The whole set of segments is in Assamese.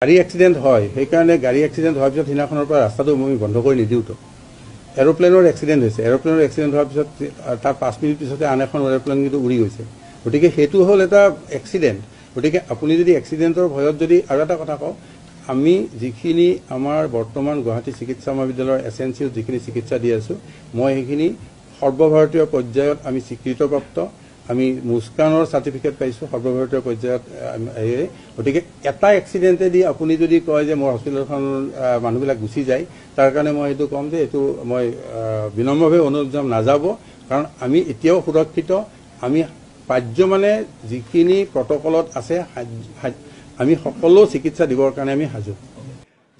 গাড়ী এক্সিডেণ্ট হয় সেইকাৰণে গাড়ী এক্সিডেণ্ট হোৱাৰ পিছত সিদিনাখনৰ পৰা ৰাস্তাটো আমি বন্ধ কৰি নিদিওঁতো এৰোপ্লেনৰ এক্সিডেণ্ট হৈছে এৰোপ্লেনৰ এক্সিডেণ্ট হোৱাৰ পিছত তাৰ 5 মিনিট পিছতে আন এখন এৰোপ্লেন কিন্তু উৰি গৈছে গতিকে সেইটো হ'ল এটা এক্সিডেণ্ট গতিকে আপুনি যদি এক্সিডেণ্টৰ ভয়ত যদি আৰু এটা কথা কওঁ আমি যিখিনি আমাৰ বৰ্তমান গুৱাহাটী চিকিৎসা মহাবিদ্যালয়ৰ এছএনচিত যিখিনি চিকিৎসা দি আছোঁ মই সেইখিনি সৰ্বভাৰতীয় পৰ্যায়ত আমি স্বীকৃতপ্ৰাপ্ত আমি মুস্কানৰ সাৰ্টিফিকেট পাইছো সৰ্বভাৰতীয় পৰ্যায়ত গতিকে এটা এক্সিডেণ্টে দি আপুনি যদি কয় যে মোৰ হস্পিটেলখন মানুহবিলাক গুচি যায় তাৰ কাৰণে মই এইটো কম যে এইটো মই বিনম্ৰভাৱে অনুৰোধ নাযাব কাৰণ আমি এতিয়াও সুৰক্ষিত আমি পাৰ্য মানে যিখিনি প্ৰটকলত আছে আমি সকলো চিকিৎসা দিবৰ কাৰণে আমি সাজু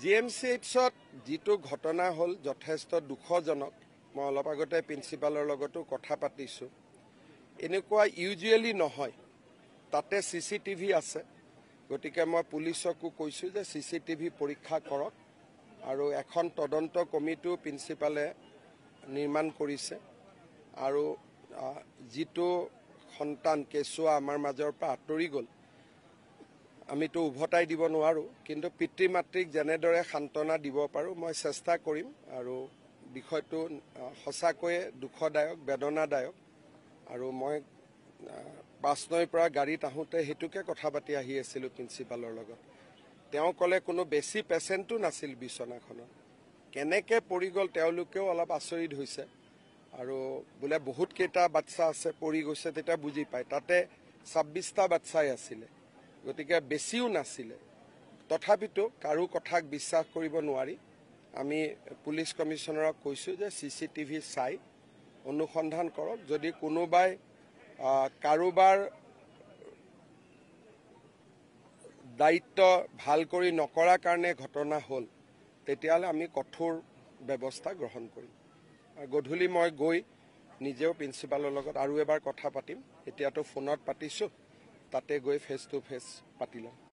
জিএমচিএইচত যেটো ঘটনা হল যথেষ্ট দুখজনক মই অলপ আগতে প্ৰিন্সিপালৰ লগতো কথা পাতিছো এনেকুৱা ইউজুৱেলি নহয় তাতে সিসিটিভি আছে গতিকে মই পুলিচকো কৈছো যে সিসিটিভি পৰীক্ষা কৰক আৰু এখন তদন্ত কমিটিও প্ৰিন্সিপালে নিৰ্মাণ কৰিছে আৰু যেটো সন্তান কেঁচুৱা আমাৰ মাজৰ পৰা আঁতৰি গ'ল আমিতো উভতাই দিব নোৱাৰো কিন্তু পিতৃ মাতৃক যেনেদৰে সান্তনা দিব পাৰো মই চেষ্টা কৰিম আৰু বিষয়টো সঁচাকৈয়ে দুখদায়ক বেদনাদায়ক আৰু মই 5 পৰা গাড়ীত আহোঁতে হেতুকে কথা পাতি আহি আছিল প্ৰিন্সিপালৰ লগত তেওঁ কলে কোনো বেছি পেশেন্টও নাছিল বিছনাখনত কেনেকে পৰি গল তেওঁলোকেও অলপ আচৰিত হৈছে আৰু বুলে বহুত কেইটা বাচ্চা আছে পৰি গৈছে তেটা বুজি পায় তাতে 26টা বাচ্চাই আছিল গতিকে বেছিও নাছিল তথাপিতো কাৰো কথাক বিশ্বাস কৰিব নোৱাৰি আমি পুলিচ কমিশনাৰক কৈছো যে সিসিটিভি চাই অনুসন্ধান কৰক যদি কোনোবাই কাৰোবাৰ দায়িত্ব ভাল কৰি নকৰা কাৰণে ঘটনা হল তেতিয়ালে আমি কঠোৰ ব্যৱস্থা গ্ৰহণ কৰিম গধূলি মই গৈ নিজেও প্ৰিন্সিপালৰ লগত আৰু এবাৰ কথা পাতিম এতিয়াতো ফোনত পাতিছো তাতে গৈ ফেস টু ফেস পাতিলাম